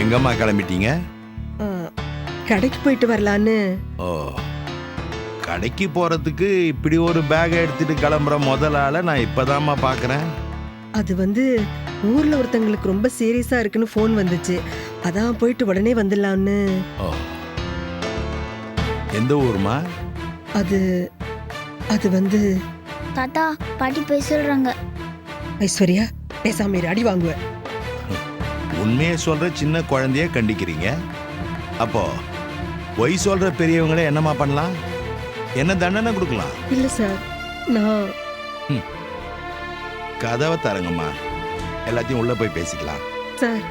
எங்கம்மா கிளம்பிட்டீங்க? ஆ, கடைக்கு போயிட்டு வரலான்னு. ஓ, கடைக்கு போறதுக்கு இப்படி ஒரு பேக் எடுத்துட்டு கிளம்புற முதலால நான் இப்பதாம்மா பாக்குறேன். அது ஊர்ல ஒருத்தங்களுக்கு ரொம்ப சீரியஸா இருக்குன்னு ஃபோன் வந்துச்சு. அதான் போயிட்டு உடனே வந்துடலான்னு. ஓ, எந்த ஊருமா? அது அது தாத்தா பாட்டி போய் சொல்றாங்க. ஐஸ்வர்யா, பேசாம இரு, அடி வாங்குவேன். உண்மையை சொல்ற சின்ன குழந்தைய கண்டிக்கிறீங்க. அப்போ பொய் சொல்ற பெரியவங்களே என்னம்மா பண்ணலாம்? என்ன தண்டனை கொடுக்கலாம்? இல்ல சார், நான் கதவை தரங்கம்மா, எல்லாத்தையும் உள்ள போய் பேசிக்கலாம். சார்,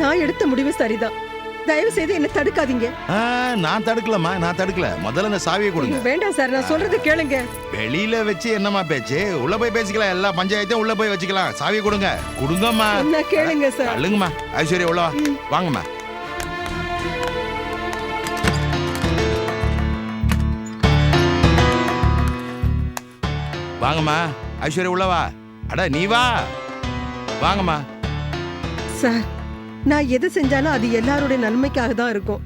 நான் எடுத்த முடிவு சரிதான். தயவு செய்து என்ன தடுக்காதீங்க. நான் தடுக்கலம்மா, நான் தடுக்கல. முதல்ல இந்த சாவியை கொடுங்க. வேண்டாம் சார், நான் சொல்றது கேளுங்க. வெளியில வச்சு என்னம்மா பேச்சு? உள்ள போய் பேசிக்கலாம். எல்லா பஞ்சாயத்தையும் உள்ள போய் வச்சுக்கலாம். சாவியை கொடுங்க. கொடுங்கம்மா. என்ன கேளுங்க சார். அள்ளுங்கம்மா. ஐஸ்வர்யா உள்ள வா. வாங்கம்மா. வாங்கம்மா. ஐஸ்வர்யா உள்ள வா. அட நீ வா. வாங்கம்மா. சார், நான் எது செஞ்சாலும் அது எல்லாருடைய நன்மைக்காக தான் இருக்கும்.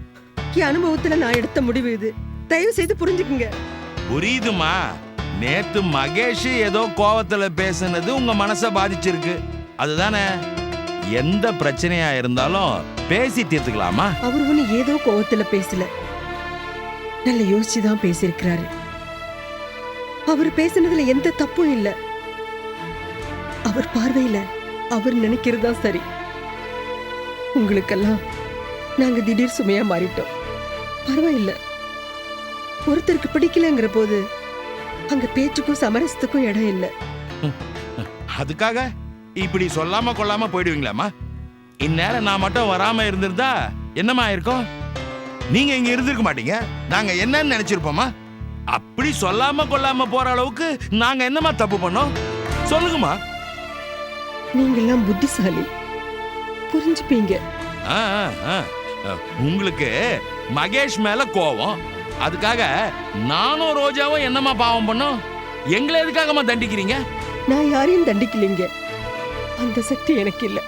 என் அனுபவத்துல நான் எடுத்த முடிவு இது. தயவு செய்து புரிஞ்சுக்குங்க. புரியுதுமா. நேத்து மகேஷ் ஏதோ கோவத்துல பேசுனது உங்க மனச பாதிச்சிருக்கு, அதுதானே? எந்த பிரச்சனையா இருந்தாலும் பேசி தீர்த்துக்கலாமா? அவர் ஒண்ணு ஏதோ கோவத்துல பேசல, நல்ல யோசிச்சுதான் பேசியிருக்கிறாரு. அவர் பேசுனதுல எந்த தப்பும் இல்ல. அவர் பார்வையில அவர் நினைக்கிறதா சரி. உங்களுக்கெல்லாம் நாங்க திடீர் சுமையா மாறிட்டோம். பரவாயில்ல, ஒருத்தருக்கு பிடிக்கலங்கிற போது அங்க பேச்சுக்கும் சமரசத்துக்கும் இடம் இல்ல. அதுக்காக இப்படி சொல்லாம கொள்ளாம போயிடுவீங்களாமா? இந்நேரம் நான் மட்டும் வராம இருந்திருந்தா என்னமா இருக்கும்? நீங்க இங்க இருந்திருக்க மாட்டீங்க. நாங்க என்னன்னு நினைச்சிருப்போமா? அப்படி சொல்லாம கொள்ளாம போற அளவுக்கு நாங்க என்னமா தப்பு பண்ணோம்? சொல்லுங்கம்மா. நீங்கெல்லாம் புத்திசாலி, புரிஞ்சுப்பீங்க. உங்களுக்கு மகேஷ் மேல கோவம், அதுக்காக நானும் ரோஜாவும் என்னமா பாவம் பண்ணோம்? எங்களை எதுக்காகமா தண்டிக்கிறீங்க? நான் யாரையும் தண்டிக்கலைங்க. அந்த சக்தி எனக்கு இல்ல.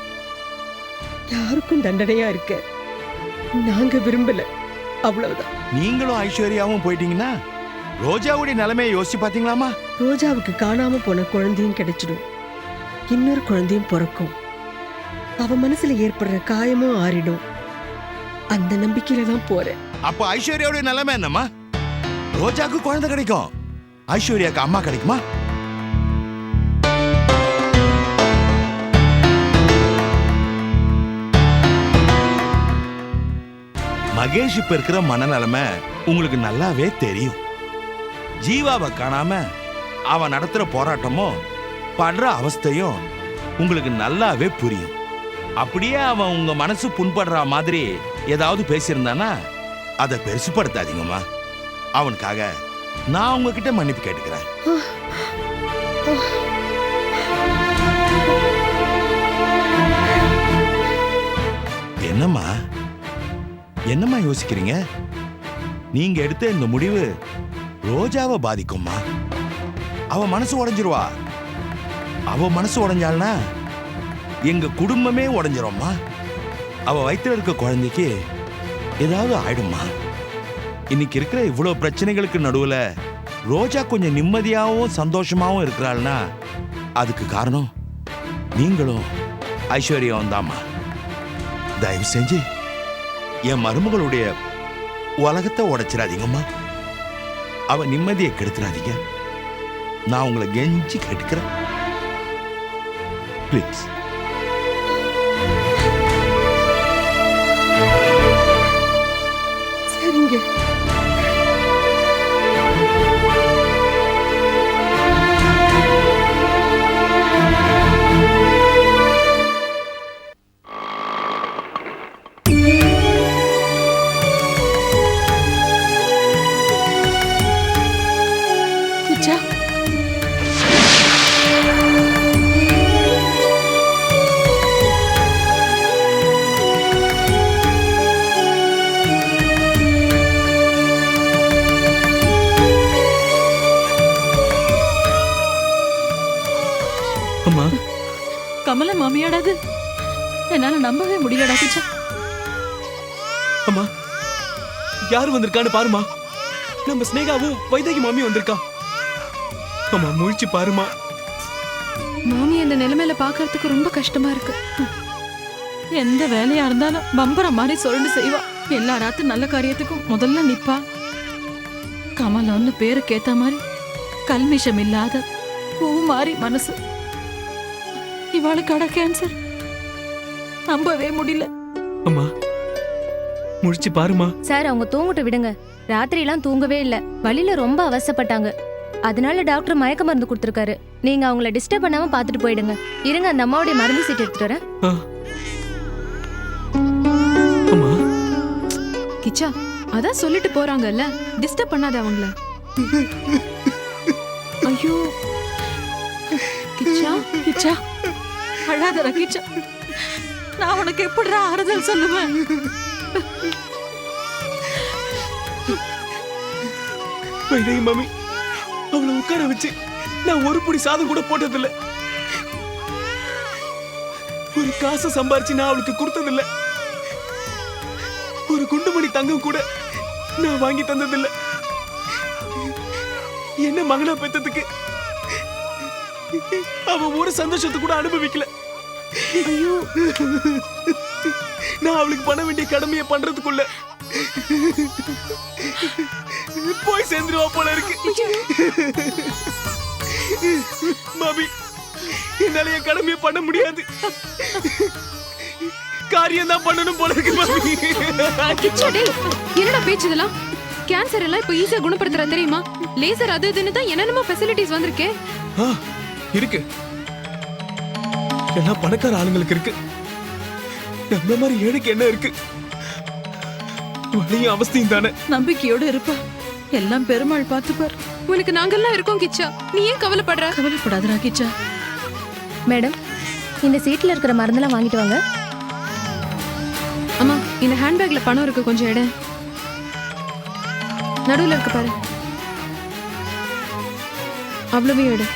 யாருக்கும் தண்டனையா இருக்க நாங்க விரும்பல, அவ்வளவுதான். நீங்களும் ஐஸ்வர்யாவும் போயிட்டீங்கன்னா ரோஜாவுடைய நிலைமையை யோசிச்சு பாத்தீங்களாமா? ரோஜாவுக்கு காணாம போன குழந்தையும் கிடைச்சிடும், இன்னொரு குழந்தையும் பிறக்கும். அவ மனசுல ஏற்படுற காயமும் ஆறிடும். அந்த நம்பிக்கையில தான் போறேன். அப்ப ஐஸ்வர்யாவுடைய நிலைமை என்னமா? ரோஜாக்கு குழந்தை கிடைக்கும், ஐஸ்வர்யாக்கு அம்மா கிடைக்குமா? மகேஷ் இப்ப இருக்கிற மனநிலைமை உங்களுக்கு நல்லாவே தெரியும். ஜீவாவை காணாம அவன் நடத்துற போராட்டமும் படுற அவஸ்தையும் உங்களுக்கு நல்லாவே புரியும். அப்படியே அவன் உங்க மனசு புண்படுற மாதிரி ஏதாவது பேசியிருந்தானா அதை பெருசுப்படுத்தாதீங்கம்மா. அவனுக்காக நான் உங்ககிட்ட மன்னிப்பு கேட்டுக்கிறேன். என்னம்மா என்னம்மா யோசிக்கிறீங்க? நீங்க எடுத்த இந்த முடிவு ரோஜாவை பாதிக்கும்மா. அவ மனசு உடைஞ்சிருவா. அவ மனசு உடைஞ்சாள்னா எங்க குடும்பமே உடைஞ்சிரும்மா. அவ வயித்துல இருக்க குழந்தைக்கு ஏதாவது ஆயிடுமா? இன்னைக்கு இருக்கிற இவ்வளவு பிரச்சனைகளுக்கு நடுவுல ரோஜா கொஞ்சம் நிம்மதியாகவும் சந்தோஷமாவும் இருக்கிறாள்னா அதுக்கு காரணம் நீங்களும் ஐஸ்வர்யாவும் தாம்மா. தயவு செஞ்சு என் மருமகளுடைய உலகத்தை உடைச்சிடாதீங்கம்மா. அவ நிம்மதியை கெடுத்துடாதீங்க. நான் உங்களை கெஞ்சி கேட்டுக்கிறேன், ப்ளீஸ். சரிங்க. பூஜா, கமல மாமியாடாது என்னால நம்பவே முடியலடா பூஜா. அம்மா யார் வந்திருக்கான்னு பாருமா. நம்ம ஸ்னேகாவும் வைதகி மாமி வந்திருக்கா. அம்மா முழிச்சு பாருமா. மாமி அந்த நிலைமையில பாக்குறதுக்கு ரொம்ப கஷ்டமா இருக்கு. எந்த வேலையா இருந்தாலும் பம்பர மாதிரி சொல்லிட்டு செய்வா. எல்லா ராத்து நல்ல காரியத்துக்கும் முதல்ல நிப்பா. கமலன்னு பேருக்கு ஏத்த மாதிரி கல்மிஷம் இல்லாத பூ மாதிரி மனசு. இவாளுக்கு கேன்சர் நம்பவே முடியல. அம்மா முழிச்சு பாருமா. சார் அவங்க தூங்கிட்டு விடுங்க. ராத்திரி எல்லாம் தூங்கவே இல்ல. வழியில ரொம்ப அவசப்பட்டாங்க. அதனால டாக்டர் மயக்க மருந்து கொடுத்துருக்காரு. நீங்க அவங்கள டிஸ்டர்ப் பண்ணாம பாத்துட்டு போயிடுங்க. இருங்க, அந்த அம்மாவுடைய மருந்து சீட் எடுத்துட்டு வரேன். அம்மா கிச்சா அதான் சொல்லிட்டு போறாங்கல்ல, டிஸ்டர்ப் பண்ணாத அவங்கள. ஐயோ கிச்சா கிச்சா அழாதடா கிச்சா. நான் உனக்கு எப்படிடா ஆறுதல் சொல்லுவேன்? வைதகி மாமி அவளை உட்கார வச்சு நான் ஒரு புடி சாதம் கூட போட்டதில்ல. ஒரு காசை சம்பாரிச்சு நான் அவளுக்கு கொடுத்ததில்ல. ஒரு குண்டுமணி தங்கம் கூட நான் வாங்கி தந்ததில்ல. என்ன மகனா பெத்ததுக்கு அவ ஒரு சந்தோஷத்தை கூட அனுபவிக்கல. ஐயோ நான் அவளுக்கு பண்ண வேண்டிய கடமையை பண்றதுக்குள்ள போய் சேர்ந்துருவா போல இருக்கு. மாமி என்னால என் கடமையை பண்ண முடியாது. காரியம் தான் பண்ணணும் போல இருக்கு மாமி. கிச்சா டேய், என்னடா பேச்சு இதெல்லாம்? கேன்சர் எல்லாம் இப்ப ஈஸியா குணப்படுத்துறா தெரியுமா? லேசர் அது இதுன்னு தான் என்னென்னமோ ஃபெசிலிட்டிஸ் வந்திருக்கே. இருக்கு, எல்லாம் பணக்கார ஆளுங்களுக்கு இருக்கு. நம்மள மாதிரி ஏழைக்கு என்ன இருக்கு? வலியும் அவஸ்தையும் தானே. நம்பிக்கையோட இருப்பா, எல்லாம் பெருமாள் பார்த்துப்பார். உனக்கு நாங்கெல்லாம் இருக்கோம் கிச்சா, நீ ஏன் கவலைப்படுற? கவலைப்படாதடா கிச்சா. மேடம், இந்த சீட்ல இருக்கிற மருந்தெல்லாம் வாங்கிட்டு வாங்க. அம்மா, இந்த ஹேண்ட்பேக்ல பணம் இருக்கு, கொஞ்சம் எடு. நடுவுல இருக்கு பாரு, அவ்வளவையும் எடு.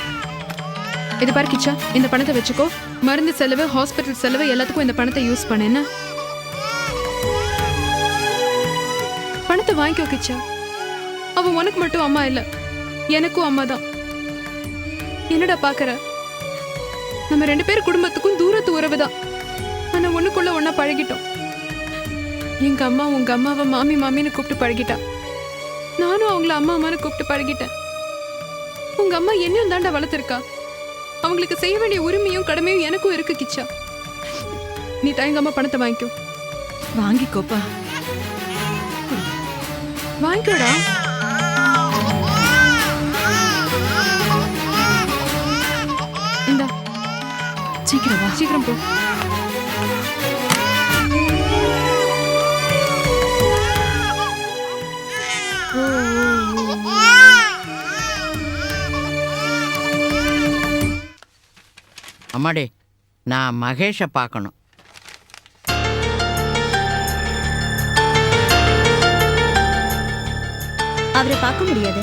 இது பாரு கிச்சா, இந்த பணத்தை வச்சுக்கோ. மருந்து செலவு, ஹாஸ்பிட்டல் செலவு எல்லாத்துக்கும் இந்த பணத்தை யூஸ் பண்ண. என்ன பணத்தை வாங்கிக்கோ கிச்சா. அவன் உனக்கு மட்டும் அம்மா இல்ல, எனக்கும் அம்மா தான். என்னடா பாக்குற? நம்ம 2 பேர் குடும்பத்துக்கும் தூரத்து உறவுதான். ஆனா ஒண்ணுக்குள்ள ஒன்னா பழகிட்டோம். எங்க அம்மா உங்க அம்மாவை மாமி மாமின்னு கூப்பிட்டு பழகிட்டா. நானும் அவங்கள அம்மா அம்மான்னு கூப்பிட்டு பழகிட்டேன். உங்க அம்மா என்னையும் தாண்டா வளர்த்துருக்கா. அவங்களுக்கு செய்ய வேண்டிய உரிமையும் கடமையும் எனக்கும் இருக்கு கிச்சா. நீ தயங்காம பணத்தை வாங்கிக்கோ. வாங்கிக்கோப்பா, வாங்கிக்கோடா. இந்தா, சீக்கிரம் வா, சீக்கிரம் போ. அம்மாடி, நான் மகேஷை பார்க்கணும். அவரை பார்க்க முடியாது.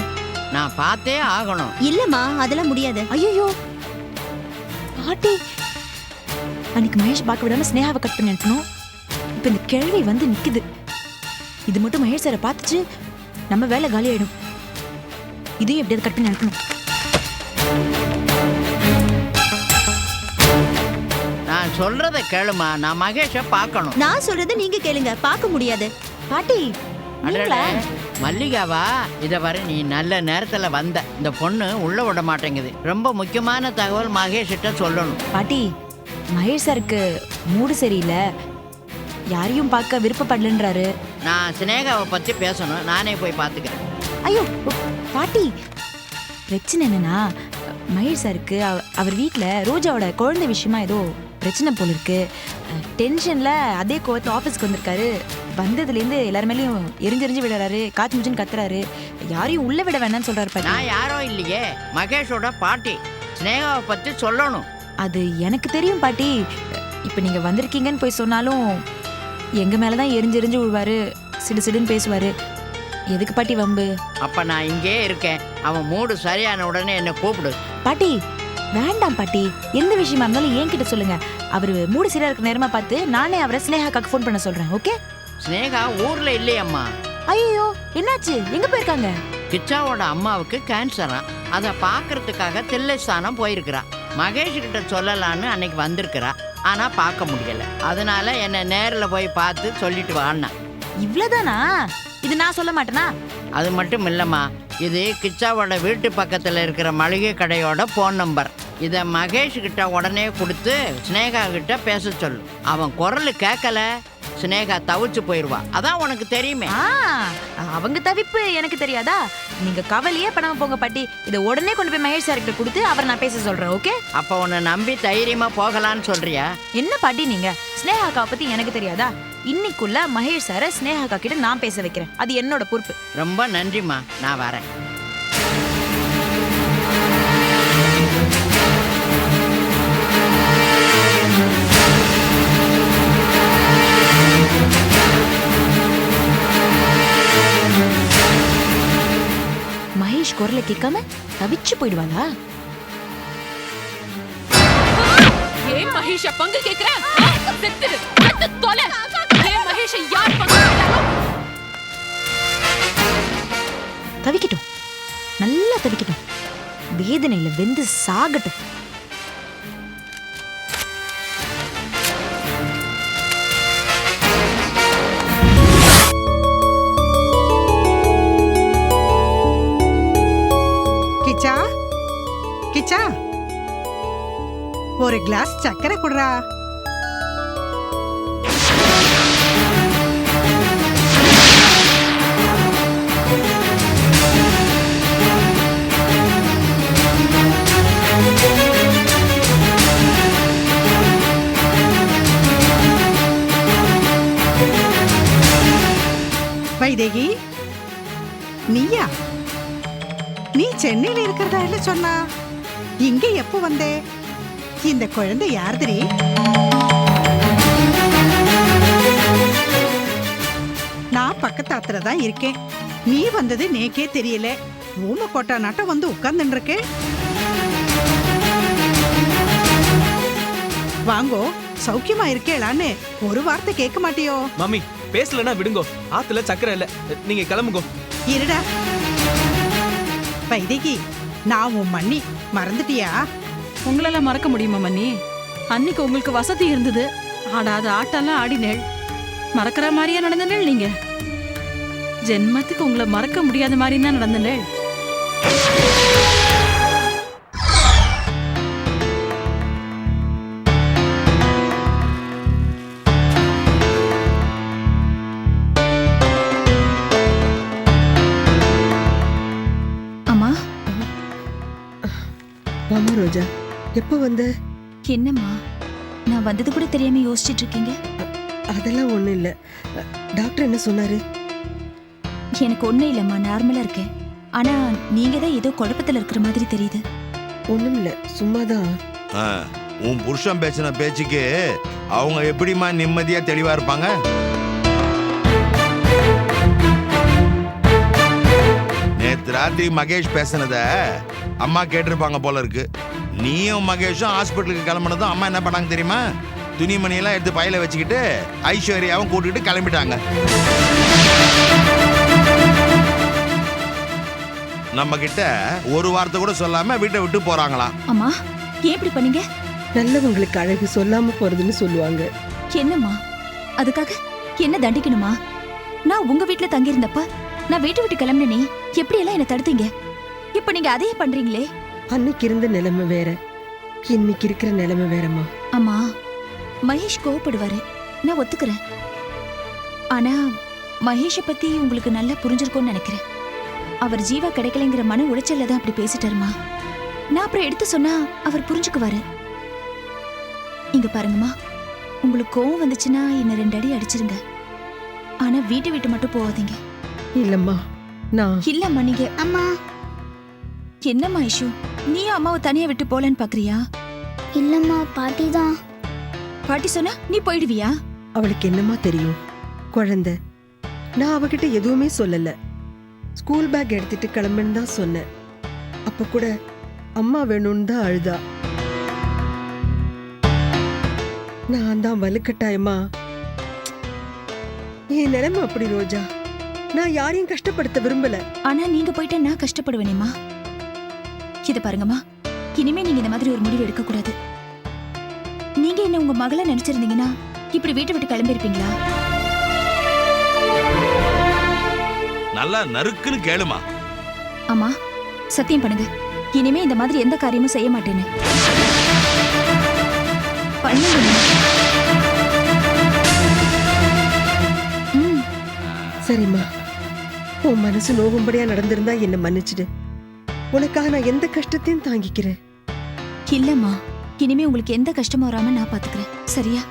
நான் பார்த்தே ஆகணும். இல்லம்மா, அதெல்லாம் முடியாது. ஐயோ பாட்டி, அன்னைக்கு மகேஷ் பார்க்க விடாம ஸ்னேகாவை கட் பண்ணி அனுப்பணும். இப்ப இந்த கேள்வி வந்து நிக்குது. இது மட்டும் மகேஷ் சாரை பார்த்துச்சு, நம்ம வேலை காலி ஆயிடும். இதையும் எப்படியாவது கட் பண்ணி அனுப்பணும். நான் சொல்றத கேளுமா, நான் மகேஷை பார்க்கணும். நான் சொல்றத நீங்க கேளுங்க. பார்க்க முடியாது. பாட்டி, அடடே, மல்லிகாவா, இத வர நீ நல்ல நேரத்துல வந்த. இந்த பொண்ணு உள்ள விட மாட்டேங்குது. ரொம்ப முக்கியமான தகவல் மகேஷ்கிட்ட சொல்லணும். பாட்டி, மகேஷ் சாருக்கு மூடு சரியில்லை, யாரையும் பார்க்க விருப்பப்படலன்றாரு. நான் சினேகாவை பத்தி பேசணும், நானே போய் பார்த்துக்கிறேன். ஐயோ பாட்டி, பிரச்சனை என்னன்னா மகேஷ் சாருக்கு அவர் வீட்டில் ரோஜாவோட குழந்தை விஷயமா ஏதோ பிரச்சனை போல இருக்கு. டென்ஷன்ல அதே கோவத்தில் ஆஃபீஸ்க்கு வந்திருக்காரு. வந்ததுலேருந்து எல்லாரும் மேலேயும் எரிஞ்செறிஞ்சு விடுறாரு, காய்ச்சி முடிச்சுன்னு கத்துறாரு. யாரையும் உள்ள விட வேணாம்னு சொல்றாரு பாட்டி. நான் யாரோ இல்லையே, மகேஷோட பாட்டி. சினேகாவை பத்தி சொல்லணும். அது எனக்கு தெரியும் பாட்டி. இப்போ நீங்க வந்திருக்கீங்கன்னு போய் சொன்னாலும் எங்க மேலதான் எரிஞ்செறிஞ்சு விழுவாரு, சிடு சிடுன்னு பேசுவாரு. எதுக்கு பாட்டி வம்பு? அப்ப நான் இங்கே இருக்கேன். அவன் மூடு சரியான உடனே என்ன கூப்பிடு. பாட்டி வேண்டாம் பாட்டி, எந்த விஷயமா இருந்தாலும் என்கிட்ட சொல்லுங்க. அவரு மூடு சரியா இருக்கிற நேரமா பார்த்து நானே அவரை ஸ்னேகாக்காக்கு ஃபோன் பண்ண சொல்றேன். ஓகே? ஸ்னேகா ஊர்ல இல்லையம்மா. ஐயோ என்னாச்சு? எங்க போயிருக்காங்க? கிச்சாவோட அம்மாவுக்கு கேன்சரா, அதை பார்க்கறதுக்காக தில்லைஸ்தானம் போயிருக்கிறா. மகேஷ் கிட்ட சொல்லலான்னு அன்னைக்கு வந்திருக்கிறா, ஆனா பார்க்க முடியல. அதனால என்னை நேரில் போய் பார்த்து சொல்லிட்டு வான்னா. இவ்வளவுதானா? இது நான் சொல்ல மாட்டேனா? அது மட்டும் இல்லம்மா, இது கிச்சாவோட வீட்டு பக்கத்துல இருக்கிற மளிகை கடையோட போன் நம்பர். இத மகேஷ் கிட்ட உடனே கொடுத்து ஸ்னேகா கிட்ட பேச சொல்லு. அவன் குரல் கேட்கல, ஸ்னேகா தவிச்சு போயிருவா. அதான் உனக்கு தெரியுமே. அவங்க தவிப்பு எனக்கு தெரியாதா? நீங்க கவலையே பண்ணாம போங்க பாட்டி. இதை உடனே கொண்டு போய் மகேஷ் சார் கிட்ட கொடுத்து அவர் நான் பேச சொல்றேன். ஓகே? அப்ப உன்னை நம்பி தைரியமா போகலான்னு சொல்றியா? என்ன பாட்டி நீங்க? ஸ்னேகாக்கா பத்தி எனக்கு தெரியாதா? இன்னைக்குள்ள மகேஷ் சார ஸ்னேகாக்கா கிட்ட நான் பேச வைக்கிறேன். அது என்னோட பொறுப்பு. ரொம்ப நன்றிம்மா, நான் வரேன். மகேஷ் குரலை கேட்காம தவிச்சு போயிடுவாளா? ஏன் மகேஷ பங்கு கேக்குற? செத்துரு, செத்து தொலை. ஏன் மகேஷ யார் பங்கு கேட்டாலும் தவிக்கட்டும், நல்லா தவிக்கட்டும், வேதனையில வெந்து சாகட்டும். கிச்சா, கிச்சா, ஒரு கிளாஸ் சக்கரை குடுறா. வைதேகி, நீயா? நீ சென்னையில இருக்கிறதா இல்ல சொன்னா? இங்க எப்போ வந்தே? இந்த குழந்தை யாருதரி? நான் பக்கத்தாத்துல தான் இருக்கேன். நீ வந்தது நேக்கே தெரியல. ஊம கோட்டா நாட்டம் வந்து உட்கார்ந்துட்டு இருக்கே. வாங்கோ, சௌக்கியமா இருக்கேளான்னு ஒரு வார்த்தை கேட்க மாட்டியோ? மாமி பேசலன்னா விடுங்கோ. ஆத்துல சக்கரை இல்ல, நீங்க கிளம்புங்கோ. இருடா வைதேகி, நான் உன் மண்ணி மறந்துட்டியா? உங்களெல்லாம் மறக்க முடியுமா மன்னி? அன்னைக்கு உங்களுக்கு வசதி இருந்தது, ஆடாத ஆட்டெல்லாம் ஆடினேள். மறக்கிற மாதிரியா நடந்தனேள் நீங்க? ஜென்மத்துக்கு உங்களை மறக்க முடியாத மாதிரி தான் நடந்தனேள். அம்மா, வாமா ரோஜா, எப்போ வந்த? என்னம்மா நான் வந்தது கூட தெரியாம யோசிச்சுட்டு இருக்கீங்க? அதெல்லாம் ஒண்ணும் இல்ல. டாக்டர் என்ன சொன்னாரு? எனக்கு ஒண்ணும் இல்லம்மா, நார்மலா இருக்கேன். ஆனா நீங்க தான் ஏதோ குழப்பத்துல இருக்கிற மாதிரி தெரியுது. ஒண்ணும் இல்ல, சும்மாதான். உன் புருஷன் பேசின பேச்சுக்கு அவங்க எப்படிமா நிம்மதியா தெளிவா இருப்பாங்க? நேத்து ராத்திரி மகேஷ் பேசினத அம்மா கேட்டிருப்பாங்க போல இருக்கு. நீயும் மகேஷும் ஹாஸ்பிட்டலுக்கு கிளம்புனதும் அம்மா என்ன பண்ணாங்க தெரியுமா? துணிமணியெல்லாம் எடுத்து பையில வச்சுக்கிட்டு ஐஸ்வர்யாவும் கூட்டிட்டு கிளம்பிட்டாங்க. நம்ம கிட்ட ஒரு வார்த்தை கூட சொல்லாம வீட்டை விட்டு போறாங்களா? அம்மா ஏன் இப்படி பண்ணீங்க? நல்லவங்களுக்கு அழகு சொல்லாம போறதுன்னு சொல்லுவாங்க. என்னம்மா அதுக்காக என்ன தண்டிக்கணுமா? நான் உங்க வீட்டுல தங்கி இருந்தப்ப நான் வீட்டை விட்டு கிளம்பினே, எப்படி எல்லாம் என்ன தடுத்தீங்க? இப்ப நீங்க அதையே பண்றீங்களே. அன்னைக்கு இருந்த நிலைமை வேற, இன்னைக்கு இருக்கிற நிலைமை வேறம்மா. அம்மா மகேஷ் கோவப்படுவாரு, நான் ஒத்துக்கிறேன். ஆனா மகேஷை பத்தி உங்களுக்கு நல்லா புரிஞ்சிருக்கும்னு நினைக்கிறேன். அவர் ஜீவா கிடைக்கலைங்கிற மன உளைச்சல்ல தான் அப்படி பேசிட்டாருமா. நான் அப்புறம் எடுத்து சொன்னா அவர் புரிஞ்சுக்குவாரு. இங்க பாருங்கம்மா, உங்களுக்கு கோவம் வந்துச்சுன்னா என்ன 2 அடி அடிச்சிருங்க. ஆனா வீட்டை விட்டு மட்டும் போகாதீங்க. இல்லம்மா, நான் இல்லம்மா. நீங்க அம்மா, என்னம்மா இஷு, நீ அம்மாவை தனியா விட்டு போலன்னு பாக்குறியா? இல்லம்மா, பாட்டி தான். பாட்டி சொன்னா நீ போயிடுவியா? அவளுக்கு என்னம்மா தெரியும்? குழந்தை. நான் அவகிட்ட எதுவுமே சொல்லல. ஸ்கூல் பேக் எடுத்துட்டு கிளம்புன்னு தான் சொன்னேன். அப்ப கூட அம்மா வேணும்னு தான் அழுதா. நான் தான் வலுக்கட்டாயமா என் நிலைமை அப்படி ரோஜா. நான் யாரையும் கஷ்டப்படுத்த விரும்பல. ஆனா நீங்க போயிட்டா நான் கஷ்டப்படுவேனேம்மா. இத பாருங்கம்மா, இனிமே நீங்க இந்த மாதிரி ஒரு முடிவு எடுக்க கூடாது. நீங்க என்ன உங்க மகளை நினைச்சிருந்தீங்கன்னா இப்படி வீட்டை விட்டு கிளம்பிருப்பீங்களா? நல்லா நறுக்குன்னு கேளுமா. அம்மா சத்தியம் பண்ணுங்க, இனிமே இந்த மாதிரி எந்த காரியமும் செய்ய மாட்டேன்னு. பண்ணுங்க. சரிம்மா, உன் மனசு நோகும்படியா நடந்திருந்தா என்ன மன்னிச்சிடு. உனக்காக நான் எந்த கஷ்டத்தையும் தாங்கிக்கிறேன். இல்லம்மா, இனிமே உங்களுக்கு எந்த கஷ்டமும் வராம நான் பாத்துக்கிறேன், சரியா?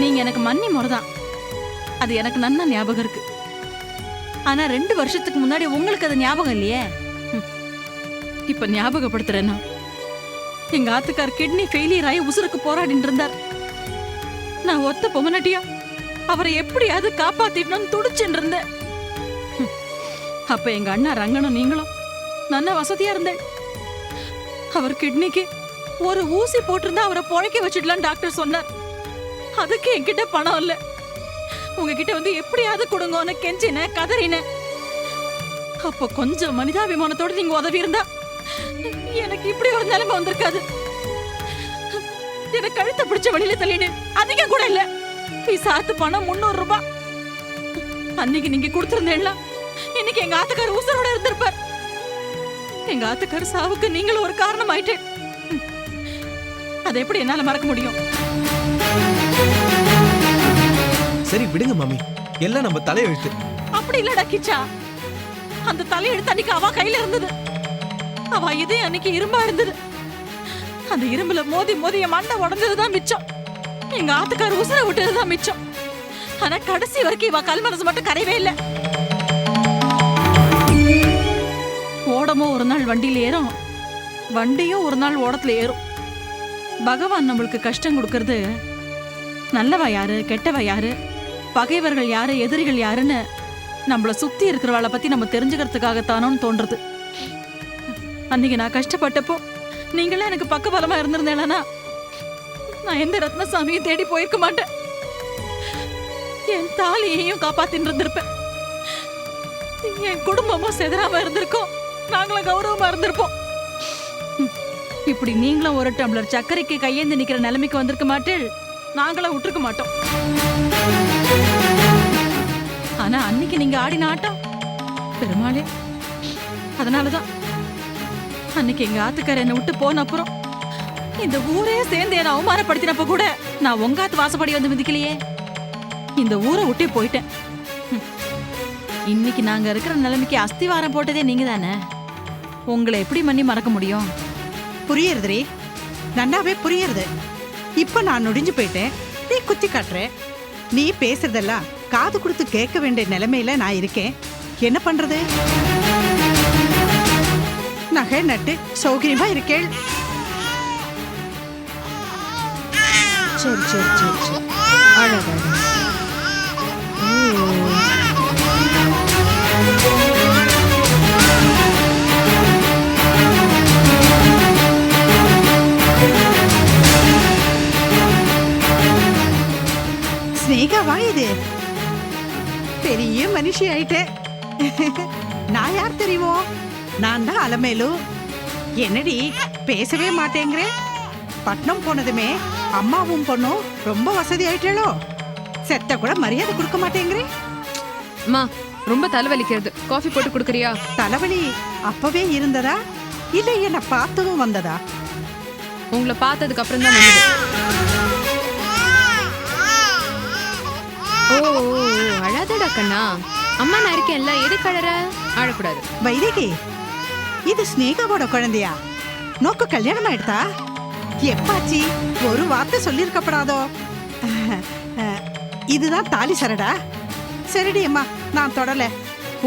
நீங்க எனக்கு மன்னி முறைதான், அது எனக்கு நன்னா ஞாபகம் இருக்கு. ஆனா 2 வருஷத்துக்கு முன்னாடி உங்களுக்கு அது ஞாபகம் இல்லையே. இப்ப ஞாபகப்படுத்துறேன்னா, எங்க ஆத்துக்கார் கிட்னி ஃபெயிலியர் ஆகி உசுருக்கு போராடிட்டு இருந்தார். நான் ஒத்த பொம்மனட்டியா அவரை எப்படியாவது காப்பாத்திடணும்னு துடிச்சுட்டு இருந்தேன். அப்ப எங்க அண்ணா ரங்கனும் நீங்களும் நல்ல வசதியா இருந்தேன். அவர் கிட்னிக்கு ஒரு ஊசி போட்டிருந்தா அவரை பொழைக்க வச்சிடலாம் டாக்டர் சொன்னார். அதுக்கு என்கிட்ட பணம் இல்ல. உங்ககிட்ட வந்து எப்படியாவது கொடுங்கன்னு கெஞ்சின கதறின. அப்ப கொஞ்சம் மனிதாபிமானத்தோட நீங்க உதவி இருந்தா எனக்கு இப்படி ஒரு நிலைமை வந்திருக்காது. எனக்கு கழுத்தை பிடிச்ச வழியில தள்ளிடு, அதிகம் கூட இல்ல. சாத்து பணம் 300 ரூபாய். அன்னைக்கு நீங்க கொடுத்திருந்தேன்ல, இன்னைக்கு எங்க ஆத்துக்கார் உசுரோட இருந்திருப்பார். எங்க ஆத்துக்கார் சாவுக்கு நீங்களும் ஒரு காரணம் ஆயிட்டு. அதை எப்படி என்னால மறக்க முடியும்? சரி விடுங்க மாமி, எல்லாம் நம்ம தலையெழுத்து. அப்படி இல்லடா கிச்சா, அந்த தலையெழுத்து அன்னைக்கு அவ கையில இருந்தது. அவ இதே அன்னைக்கு இரும்பா இருந்தது. அந்த இரும்புல மோதி மோதி என் மண்டை உடஞ்சதுதான் மிச்சம். எங்க ஆத்துக்கார உசுர விட்டதுதான் மிச்சம். ஆனா கடைசி வரைக்கும் இவ கல் மனசு மட்டும் கரையவே இல்லை. ஓடமோ ஒரு நாள் வண்டியில ஏறும், வண்டியும் ஒரு நாள் ஓடத்துல ஏறும். பகவான் நம்மளுக்கு கஷ்டம் கொடுக்கறது நல்லவா யாரு கெட்டவா யாரு, பகைவர்கள் யாரு எதிரிகள் யாருன்னு நம்மள சுத்தி இருக்கிறவளை பத்தி நம்ம தெரிஞ்சுக்கிறதுக்காகத்தானோன்னு தோன்றது. அன்னைக்கு நான் கஷ்டப்பட்டப்போ நீங்களாம் எனக்கு பக்கபலமா இருந்திருந்தேனா நான் எந்த ரத்னசாமியும் தேடி போயிருக்க மாட்டேன். என் தாலியையும் காப்பாத்தின்னு இருந்திருப்பேன். என் குடும்பமும் செதறாம இருந்திருக்கோம், நாங்களும் கௌரவமா இருந்திருப்போம். இப்படி நீங்களும் ஒரு டம்ளர் சர்க்கரைக்கு கையேந்து நிக்கிற நிலைமைக்கு வந்திருக்க மாட்டேன், நாங்களும் விட்டுருக்க மாட்டோம். ஆனா அன்னைக்கு நீங்க ஆடின ஆட்டம் பெருமாளே. அதனாலதான் அன்னைக்கு எங்க ஆத்துக்கார என்னை விட்டு போன அப்புறம் இந்த ஊரே சேர்ந்து என்ன அவமானப்படுத்தினப்ப கூட நான் உங்காத்து வாசப்படி வந்து மிதிக்கலையே. இந்த ஊரை விட்டே போயிட்டேன். இன்னைக்கு நாங்க இருக்கிற நிலைமைக்கு அஸ்திவாரம் போட்டதே நீங்க தானே. உங்களை எப்படி மன்னி மறக்க முடியும்? புரியுறதுரே, நன்னாவே புரியுறது. இப்ப நான் நொடிஞ்சு போயிட்டேன், நீ குத்தி காட்டுற. நீ பேசுறதெல்லாம் காது கொடுத்து கேட்க வேண்டிய நிலைமையில நான் இருக்கேன். என்ன பண்றது? நகை நட்டு சௌகரியமா இருக்கேள். சரி சரி சரி சரி, அழகா. ஸ்னேகாவா இது? பெரிய மனுஷி ஆயிட்டேன். நான் யார் தெரியுமோ? நான் தான் அலமேலு. என்னடி பேசவே மாட்டேங்கிற? பட்னம் போனதுமே அம்மாவும் பொண்ணும் ரொம்ப வசதி ஆயிட்டாளோ? செத்த கூட மரியாதை கொடுக்க மாட்டேங்கிறேன். அம்மா ரொம்ப தலைவலிக்கிறது, காஃபி போட்டு குடுக்கறியா? தலைவலி அப்பவே இருந்ததா இல்ல என்ன பார்த்ததும் வந்ததா? உங்களை பார்த்ததுக்கு அப்புறம் தான் வந்தது. ஓ அழாதடா கண்ணா, அம்மா நான் இருக்கேன்ல, எதுக்கு அழற? அழக்கூடாது. வைதேகி, இது ஸ்னேகாவோட குழந்தையா? நோக்கு கல்யாணம் ஆயிடுதா? எப்பாச்சி, ஒரு வார்த்தை சொல்லிருக்கப்படாதோ? இதுதான் தாலி சரடா? சரிடி அம்மா, நான் தொடல.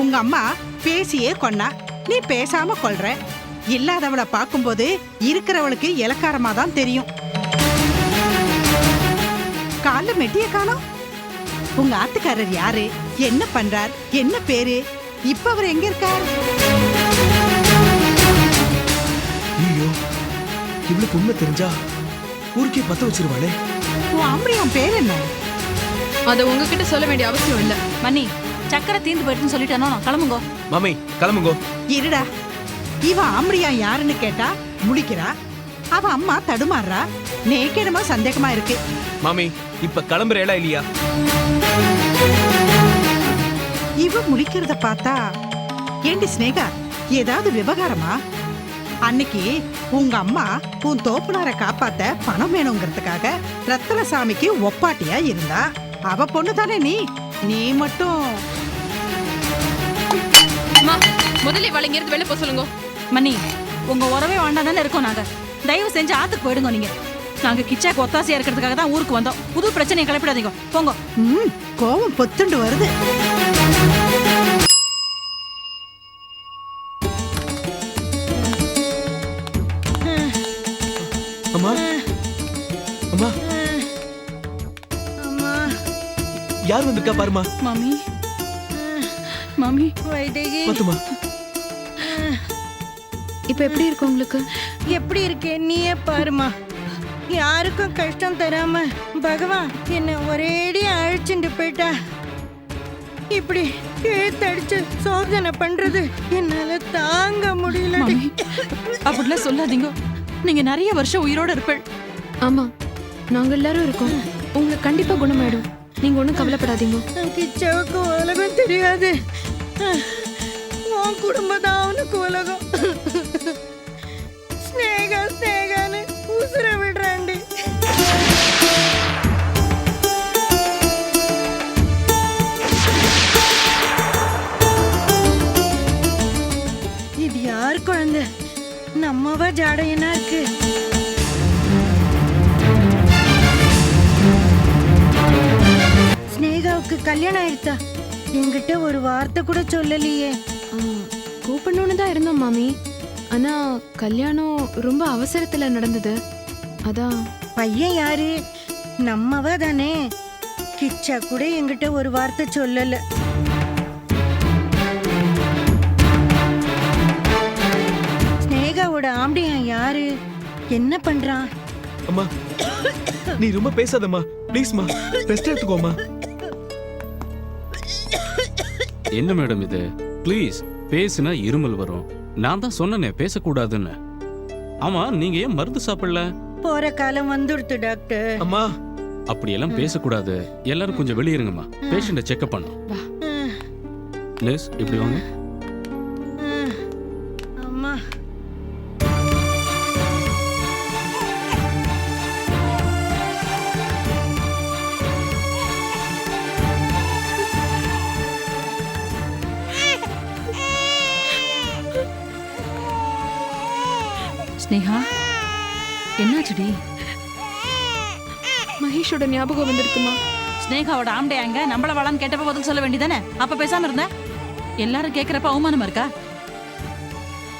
உங்க அம்மா பேசியே கொன்னா, நீ பேசாம கொள்ற. இல்லாதவளை பார்க்கும்போது இருக்கிறவளுக்கு இலக்காரமா தான் தெரியும். கால மெட்டிய காணோம். உங்க ஆத்துக்காரர் யாரு, என்ன பண்றார், என்ன பேரு, இப்ப அவர் எங்க இருக்கார்? ஐயோ, இவளுக்கு உண்மை தெரிஞ்சா ஊருக்கே பத்த வச்சிருவாளே. உன் ஆம்படியான் பேர் என்ன? அதை உங்ககிட்ட சொல்ல வேண்டிய அவசியம் இல்ல. மணி சக்கரை தீந்து போயிட்டுன்னு சொல்லிட்டானோ, நான் கிளம்புங்கோ. மாமி கிளம்புங்கோ. இருடா, இவ ஆம்படியான் யாருன்னு கேட்டா முழிக்கிறா, அவ அம்மா தடுமாறுறா. நேக்கு என்னமோ சந்தேகமா இருக்கு. மாமி இப்ப கிளம்புறேளா இல்லையா? இவ முழிக்கிறத பார்த்தா ஏண்டி ஸ்னேகா, ஏதாவது விவகாரமா? அன்னைக்கு உங்க அம்மா உன் தோப்புனாரை காப்பாத்த பணம் வேணுங்கிறதுக்காக ரத்தனசாமிக்கு ஒப்பாட்டியா இருந்தா. அவ பொண்ணு தானே நீ. நீ மட்டும் அம்மா, முதல்ல வளைங்கிறது வெளில போக சொல்லுங்க. மணி உங்க உறவே வேண்டாம் தானே இருக்கோம் நாங்க. தயவு செஞ்சு ஆத்துக்கு போயிடுங்க நீங்க. நாங்க கிச்சாக்கு ஒத்தாசையா இருக்கிறதுக்காக தான் ஊருக்கு வந்தோம். புது பிரச்சனையை கிளப்பிடாதீங்க, போங்க. கோவம் பொத்துண்டு வருது. அம்மா அம்மா அம்மா, யார் வந்திருக்கா பாருமா. மாமி மாமி வைதேகி பாத்துமா. இப்ப எப்படி இருக்கு உங்களுக்கு? எப்படி இருக்கே நீயே பாருமா. யாருக்கும் கஷ்டம் தராம பகவான் என்ன ஒரேடி அழைச்சிட்டு போயிட்டா. இப்படி இழுத்தடிச்சு சோதனை பண்றது என்னால தாங்க முடியல. மாமி அப்படிலாம் சொல்லாதீங்க. நீங்க நிறைய வருஷம் உயிரோட இருப்பேள். ஆமா, நாங்க எல்லாரும் இருக்கோம். உங்களுக்கு கண்டிப்பா குணமாயிடும். நீங்க ஒண்ணும் கவலைப்படாதீங்க. கிச்சவுக்கு உலகம் தெரியாது. உன் குடும்பம் தான் அவனுக்கு உலகம். ஸ்னேகா ஸ்னேகான்னு உசுர விடுறாண்டி. இது யார் குழந்தை? நம்மவா ஜாடையனா இருக்கு. ஸ்னேகாவுக்கு கல்யாணம் ஆயிடுத்தா? என்கிட்ட ஒரு வார்த்தை கூட சொல்லலையே. கூப்பிடணும்னு தான் இருந்தோம் மாமி. ஆனா கல்யாணம் ரொம்ப அவசரத்துல நடந்தது, அதான். பையன் யாரு? நம்மவா தானே. கிச்சா கூட என்கிட்ட ஒரு வார்த்தை சொல்லல. ஸ்னேகாவோட ஆம்படியான் யாரு? என்ன பண்றான்? அம்மா நீ ரொம்ப பேசாதம்மா, ப்ளீஸ்மா. ரெஸ்ட் எடுத்துக்கோமா. என்ன மேடம் இது? ப்ளீஸ், பேசுனா இருமல் வரும். நான் தான் சொன்னனே பேசக்கூடாதுன்னு. ஆமா, நீங்க ஏன் மருந்து சாப்பிடல? போற காலம் வந்துடுத்து டாக்டர். அம்மா அப்படியெல்லாம் பேசக்கூடாது. எல்லாரும் கொஞ்சம் வெளியிருங்கம்மா. பேஷண்ட்டை செக்அப் பண்ணும். நர்ஸ் இப்படி வாங்க. அம்மா, ஸ்னேகா என்னாச்சுடி? மகேஷோட ஞாபகம் வந்துருக்குமா? ஸ்னேகாவோட ஆம்படையாங்க நம்மள வாழான்னு கேட்டப்ப பதில் சொல்ல வேண்டியதானே? அப்ப பேசாம இருந்த? எல்லாரும் கேக்குறப்ப அவமானமா இருக்கா?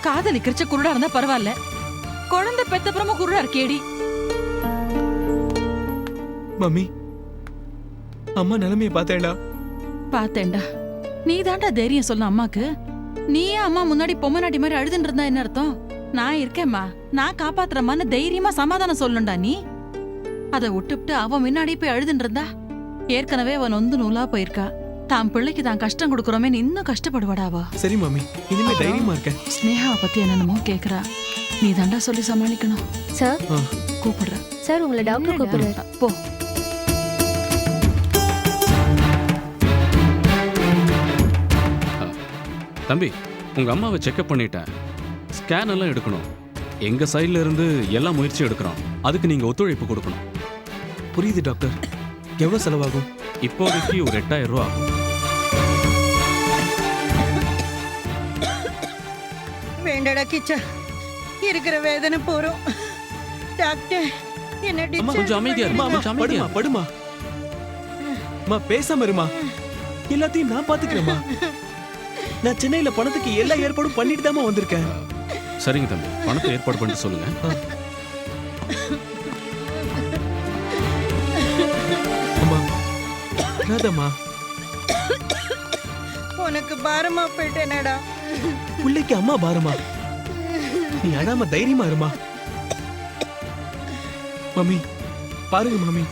காதலிக்கிறச்ச குருடா இருந்தா பரவாயில்ல, குழந்தை பெத்தப்புறமும் குருடா இருக்கேடி. மம்மி, அம்மா நிலைமைய பார்த்தேடா. பார்த்தேன்டா. நீ தாண்டா தைரியம் சொல்ல அம்மாக்கு. நீயே அம்மா முன்னாடி பொம்மநாட்டி மாதிரி அழுதுன்னு இருந்தா என்ன அர்த்தம்? நான் இருக்கேம்மா, நான் காப்பாத்துறமான்னு தைரியமா சமாதானம் சொல்லணும்டா நீ. அதை விட்டுவிட்டு அவன் முன்னாடி போய் அழுதுன்னு இருந்தா ஏற்கனவே அவன் நொந்து நூலா போயிருக்கா. தான் பிள்ளைக்கு தான் கஷ்டம் கொடுக்குறோமே இன்னும் கஷ்டப்படுவாடாவா? சரி மம்மி, இனிமே தைரியமா இருக்கேன். ஸ்னேகாவை பத்தி என்னென்னமோ கேக்குறா. நீ தாண்டா சொல்லி சமாளிக்கணும். சார் கூப்பிடுற சார், உங்களை டாக்டர் கூப்பிடுறாரு. போ. தம்பி, உங்க அம்மாவை செக்அப் பண்ணிட்டேன். ஸ்கேன் எல்லாம் எடுக்கணும். எங்க சைடுல இருந்து எல்லா முயற்சியும் எடுக்கிறோம். அதுக்கு நீங்க ஒத்துழைப்பு கொடுக்கணும். புரியுது டாக்டர். எவ்வளவு செலவாகும்? இப்போதைக்கு ஒரு 8000 ரூபா ஆகும். வேண்டடா கிச்சா, இருக்கிற வேதனை போறோம். டாக்டர் என்ன அம்மா கொஞ்சம் அமைதியா இருமா. கொஞ்சம் அமைதியா படுமா படுமா. அம்மா பேசாம இருமா. எல்லாத்தையும் நான் பாத்துக்கிறேம்மா. நான் சென்னையில பணத்துக்கு எல்லா ஏற்பாடும் பண்ணிட்டு தான் வந்திருக்கேன். சரிங்க தம்பி, பணத்தை ஏற்பாடு பண்ணிட்டு சொல்லுங்க. அம்மா ராதம்மா, உனக்கு பாரமா போயிட்டேனடா. பிள்ளைக்கு அம்மா பாருமா. நீ அழாம தைரியமா இருமா. மம்மி பாருங்க மம்மி,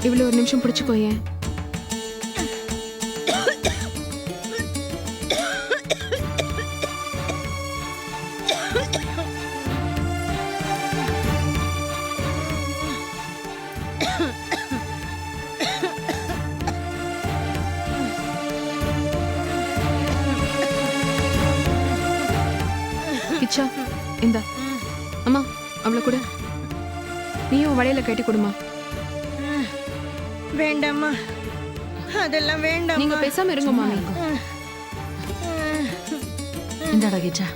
இவ்வளவு ஒரு நிமிஷம் பிடிச்சுக்கோ. ஏன் கிச்சா, இந்தா. அம்மா, அவளை கூட நீயும் வளையல கட்டி கொடுமா. வேண்டாம்மா, அதெல்லாம் வேண்டாம். நீங்க பேசாம இருங்க மாமி. இந்தாடா கிச்சா,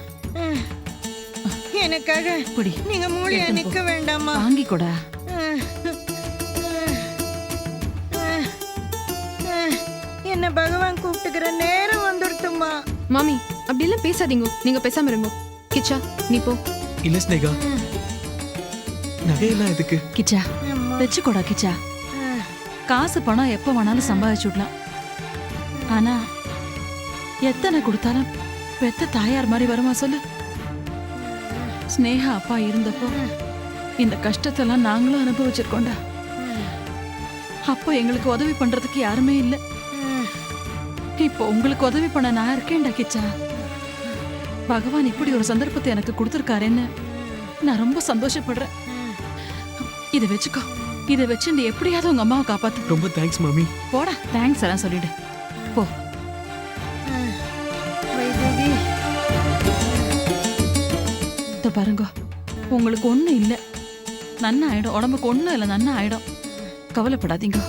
எனக்காக புடி. நீங்க மூளையா எடுத்துன்னு நிக்க வேண்டாமா. வாங்கிக்கோடா. என்ன பகவான் கூப்பிட்டுக்கிற நேரம் வந்துடுத்துமா. மாமி, அப்படி எல்லாம் பேசாதீங்க. நீங்க பேசாம இருங்க. கிச்சா, நீ போ. இல்ல ஸ்னேகா, நகையெல்லாம் எதுக்கு? கிச்சா வச்சுக்கோடா கிச்சா. காசு பணம் எப்ப வேணாலும் சம்பாதிச்சு விடலாம். ஆனா எத்தனை கொடுத்தாலும் பெத்த தாயார் மாதிரி வருமா சொல்லு? ஸ்னேகா அப்பா இருந்தப்போ இந்த கஷ்டத்தெல்லாம் நாங்களும் அனுபவிச்சிருக்கோண்டா. அப்போ எங்களுக்கு உதவி பண்றதுக்கு யாருமே இல்லை. இப்போ உங்களுக்கு உதவி பண்ண நான் இருக்கேன்டா கிச்சா. பகவான் இப்படி ஒரு சந்தர்ப்பத்தை எனக்கு கொடுத்துருக்காருன்னு நான் ரொம்ப சந்தோஷப்படுறேன். இதை வச்சுக்கோ. இதை வச்சு நீ எப்படியாவது உங்க அம்மாவை காப்பாத்து. ரொம்ப தேங்க்ஸ் மாமி. போடா, தேங்க்ஸ் எல்லாம் சொல்லிடு. போ. இத பாருங்க, உங்களுக்கு ஒண்ணு இல்ல, நன்னா ஆயிடும். உடம்புக்கு ஒண்ணும் இல்லை, நன்னா ஆயிடும். கவலைப்படாதீங்க.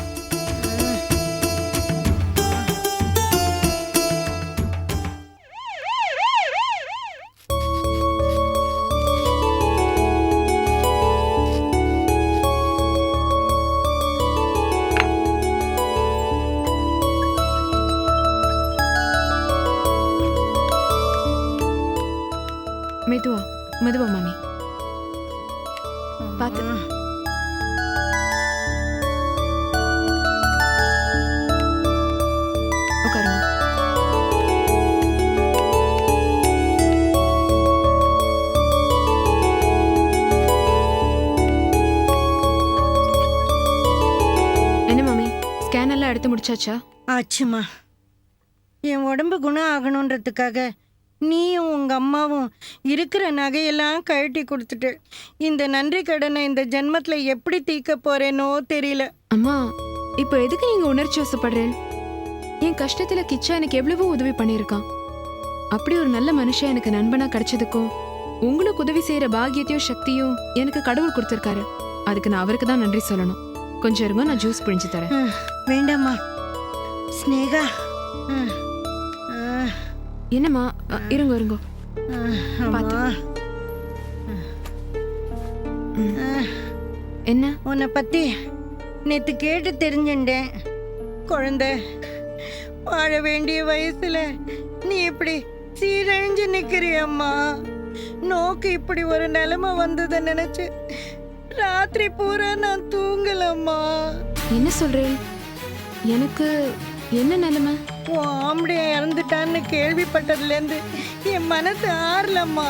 மெதுவா மெதுவா மாமி, பாத்து. உட்காருங்க. என்ன மாமி, ஸ்கேன் எல்லாம் எடுத்து முடிச்சாச்சா? ஆச்சுமா. என் உடம்பு குணம் ஆகணுன்றதுக்காக நீயும் உங்க அம்மாவும் இருக்கிற நகையெல்லாம் கழட்டி கொடுத்துட்டு இந்த நன்றி கடனை இந்த ஜென்மத்துல எப்படி தீர்க்க போறேனோ தெரியல. அம்மா, இப்போ எதுக்கு நீங்க உணர்ச்சி வசப்படுறேன்? என் கஷ்டத்துல கிச்சா எனக்கு எவ்வளவோ உதவி பண்ணியிருக்கான். அப்படி ஒரு நல்ல மனுஷன் எனக்கு நண்பனா கிடைச்சதுக்கும் உங்களுக்கு உதவி செய்யற பாக்கியத்தையும் சக்தியும் எனக்கு கடவுள் கொடுத்திருக்காரு. அதுக்கு நான் அவருக்கு தான் நன்றி சொல்லணும். கொஞ்சம் இருங்க, நான் ஜூஸ் பிழிஞ்சு தரேன். வேண்டாமா ஸ்னேகா. என்னம்மா, இருங்க இருங்க. என்ன? உன்னை பத்தி நேத்து கேட்டு தெரிஞ்சுட்டேன். குழந்தை வாழ வேண்டிய வயசுல நீ இப்படி சீரழிஞ்சு நிக்கிறியம்மா. நோக்கு இப்படி ஒரு நிலைமை வந்ததை நினைச்சு ராத்திரி பூரா நான் தூங்கலம்மா. என்ன சொல்றேன்? எனக்கு என்ன நிலைமை? உன் ஆம்படியா இறந்துட்டான்னு கேள்விப்பட்டதுலேருந்து என் மனசு ஆறலம்மா.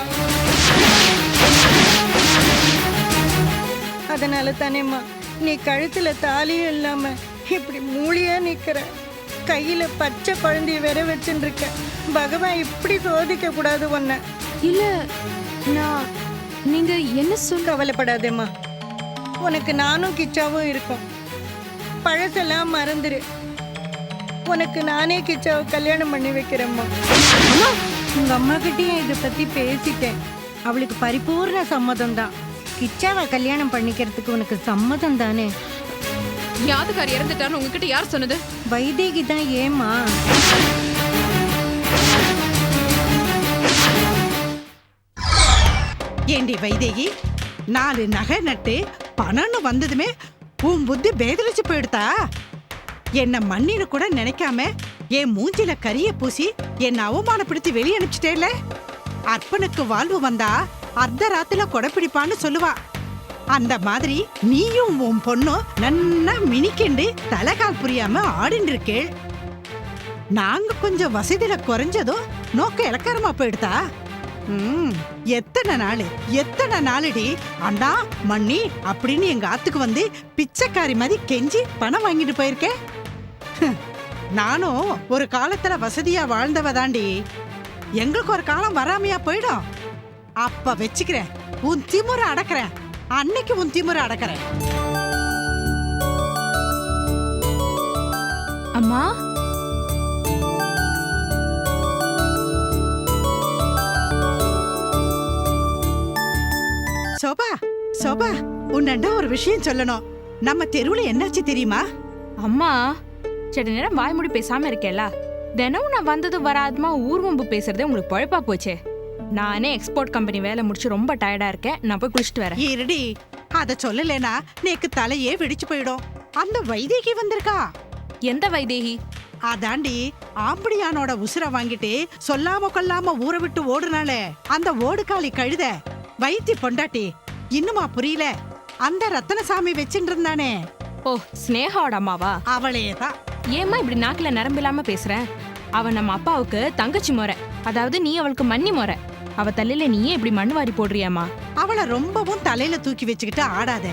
அதனால தானேம்மா நீ கழுத்துல தாலியும் இல்லாம இப்படி மூலியா நிக்கிற. கையில பச்சை குழந்தைய வேற வச்சுட்டு இருக்க. பகவான் இப்படி சோதிக்க கூடாது உன்னை. இல்ல, நான் நீங்க என்ன சொல்ல? கவலைப்படாதேம்மா, உனக்கு நானும் கிச்சாவும் இருக்கோம். பழசெல்லாம் மறந்துரு. உனக்கு நானே கிச்சாவை கல்யாணம் பண்ணி வைக்கிறேம்மா. உங்க அம்மா கிட்டயும் இதை பத்தி பேசிட்டேன். அவளுக்கு பரிபூர்ண சம்மதம் தான். கிச்சாவை கல்யாணம் பண்ணிக்கிறதுக்கு உனக்கு சம்மதம் தானே? யாதுக்கார் இறந்துட்டான்னு உங்ககிட்ட யார் சொன்னது? வைதேகி தான். ஏமா? ஏண்டி வைதேகி, 4 நகை நட்டு பணம்னு வந்ததுமே உன் புத்தி பேதலிச்சு போயிடுதா? என்ன மண்ணின்னு கூட நினைக்காம என் மூஞ்சில கரிய பூசி என்னை அவமானப்படுத்தி வெளியே அனுப்பிச்சிட்டேல. அற்பனுக்கு வாழ்வு வந்தா அர்த்த ராத்துல கொடைப்பிடிப்பான்னு சொல்லுவா. அந்த மாதிரி நீயும் உன் பொண்ணும் நன்னா மினிக்கிண்டு தலைகால் புரியாம ஆடின்னு இருக்கே. நாங்க கொஞ்சம் வசதியில குறைஞ்சதும் நோக்க இலக்காரமா போயிடுதா? எத்தனை நாளுடி அண்ணா மண்ணி அப்படின்னு எங்க ஆத்துக்கு வந்து பிச்சைக்காரி மாதிரி கெஞ்சி பணம் வாங்கிட்டு போயிருக்கேன். நானும் ஒரு காலத்துல வசதியா வாழ்ந்தவ தாண்டி. எங்களுக்கு ஒரு காலம் வராமையா போயிடும். அப்ப வச்சுக்கிறேன், உன் திமுறை அடக்கிறேன். அன்னைக்கு உன் திமுறை அடக்கிறேன். அம்மா சோபா உன்னண்ட ஒரு விஷயம் சொல்லணும். நம்ம தெருவுல என்னாச்சு தெரியுமா? அம்மா சரி நேரம் வாய் மூடி பேசாம இருக்கேல்ல. தினமும் நான் வந்ததும் வராதுமா ஊர்வம்பு பேசுறதே உங்களுக்கு பழப்பா போச்சே. நானே எக்ஸ்போர்ட் கம்பெனி வேலை முடிச்சு ரொம்ப டயர்டா இருக்கேன். நான் போய் குளிச்சுட்டு வரேன். இருடி, அத சொல்லலனா நேக்கு தலையே வெடிச்சு போயிடும். அந்த வைதேகி வந்திருக்கா. எந்த வைதேகி? அதாண்டி ஆம்படியானோட உசுர வாங்கிட்டு சொல்லாம கொல்லாம ஊரை விட்டு ஓடுனாலே அந்த ஓடுகாலி கழுத வைத்தி பொண்டாட்டி. இன்னுமா புரியல? அந்த ரத்தனசாமி வச்சுட்டு இருந்தானே. ஓ, ஸ்னேகாவோட அம்மாவா? அவளேதான். ஏம்மா இப்படி நாக்குல நரம்பில்லாம பேசுற? அவ நம்ம அப்பாவுக்கு தங்கச்சி முறை, அதாவது நீ அவளுக்கு மண்ணி முறை. அவ தலையில நீயே இப்படி மண்ணு வாரி போடுறியாமா? அவளை ரொம்பவும் தலையில தூக்கி வச்சுக்கிட்டு ஆடாத.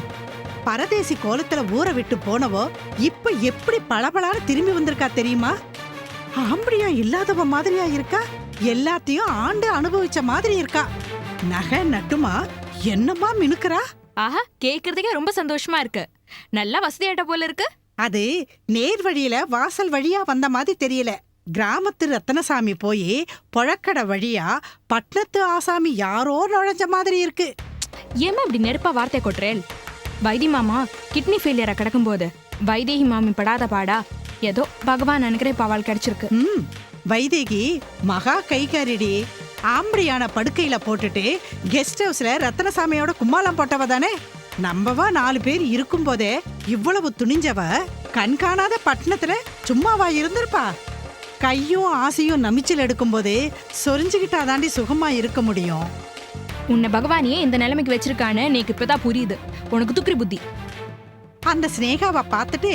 பரதேசி கோலத்துல ஊரை விட்டு போனவோ இப்ப எப்படி பளபளான்னு திரும்பி வந்திருக்கா தெரியுமா? ஆம்படியா இல்லாதவ மாதிரியா இருக்கா. எல்லாத்தையும் ஆண்டு அனுபவிச்ச மாதிரி இருக்கா. நகை நட்டுமா என்னமா மினுக்குறா. ஆஹா, கேக்குறதுக்கே ரொம்ப சந்தோஷமா இருக்கு. நல்லா வசதியாட்ட போல இருக்கு. அது நேர் வழியில வாசல் வழியா வந்த மாதிரி தெரியல. கிராமத்து ரத்தனசாமி போய் பொழக்கடை வழியா பட்டணத்து ஆசாமி யாரோ நுழைஞ்ச மாதிரி இருக்கு. ஏமா இப்படி நெருப்பா வார்த்தை கொட்டுறேன்? வைத்தி மாமா கிட்னி ஃபெயிலியரா கிடக்கும் போது வைதேகி மாமி படாத பாடா. ஏதோ பகவான் நினைக்கிற பாவால் கிடைச்சிருக்கு. வைதேகி மகா கைகாரிடி. ஆம்படியான படுக்கையில போட்டுட்டு கெஸ்ட் ஹவுஸ்ல ரத்தனசாமியோட கும்மாளம் போட்டவ தானே. நம்பவா 4 பேர் இருக்கும் போதே இவ்வளவு துணிஞ்சவ கண்காணாத பட்டணத்துல சும்மாவா இருந்திருப்பா? கையும் ஆசையும் நமிச்சல் எடுக்கும் போதே சொரிஞ்சுக்கிட்டாதாண்டி சுகமா இருக்க முடியும். உன்னை பகவானியே இந்த நிலைமைக்கு வச்சிருக்கான்னு எனக்கு இப்பதான் புரியுது. உனக்கு துக்கிரி புத்தி. அந்த ஸ்னேகாவை பார்த்துட்டு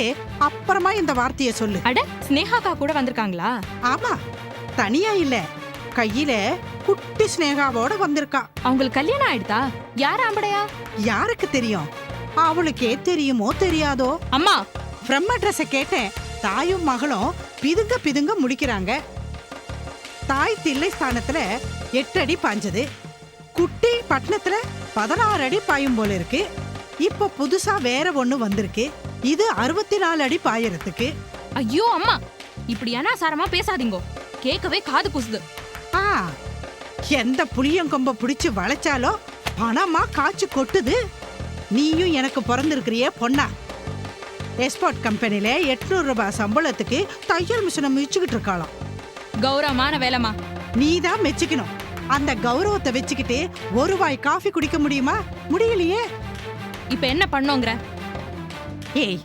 அப்புறமா இந்த வார்த்தைய சொல்லு. அட, ஸ்னேகாக்கா கூட வந்திருக்காங்களா? ஆமா, தனியா இல்ல, கையில குட்டி ஸ்னேகாவோட வந்திருக்கா. அவங்களுக்கு கல்யாணம் ஆயிடுதா? யார் ஆம்படையா? யாருக்கு தெரியும்? அவளுக்கே தெரியுமோ தெரியாதோ. அம்மா, ஃப்ரம் அட்ரஸ கேட்டேன். தாயும் மகளும் பிதுங்க முடிக்கிறாங்க. தாய் தில்லை ஸ்தானத்துல 8 அடி பாஞ்சது. குட்டி பட்டணத்துல 16 அடி பாயும் போல இருக்கு. இப்ப புதுசா வேற ஒண்ணு வந்திருக்கு. இது 64 அடி பாயறதுக்கு. ஐயோ அம்மா, இப்படி அனாசாரமா பேசாதீங்கோ. கேட்கவே காது குசுது. எந்த புளியங்கொம்ப பிடிச்சு வளைச்சாலோ பணமா காய்ச்சி கொட்டுது. நீயும் எனக்கு பிறந்திருக்கிறியே பொண்ணா. எக்ஸ்போர்ட் கம்பெனில 800 ரூபாய் சம்பளத்துக்கு தையல் மிஷினை மிதிச்சுக்கிட்டு இருக்காளாம். கௌரவமான வேலைமா. நீதான் மெச்சுக்கணும். அந்த கௌரவத்தை வச்சுக்கிட்டு ஒரு வாய் காஃபி குடிக்க முடியுமா? முடியலையே. இப்ப என்ன பண்ணோங்கிற? ஏய்,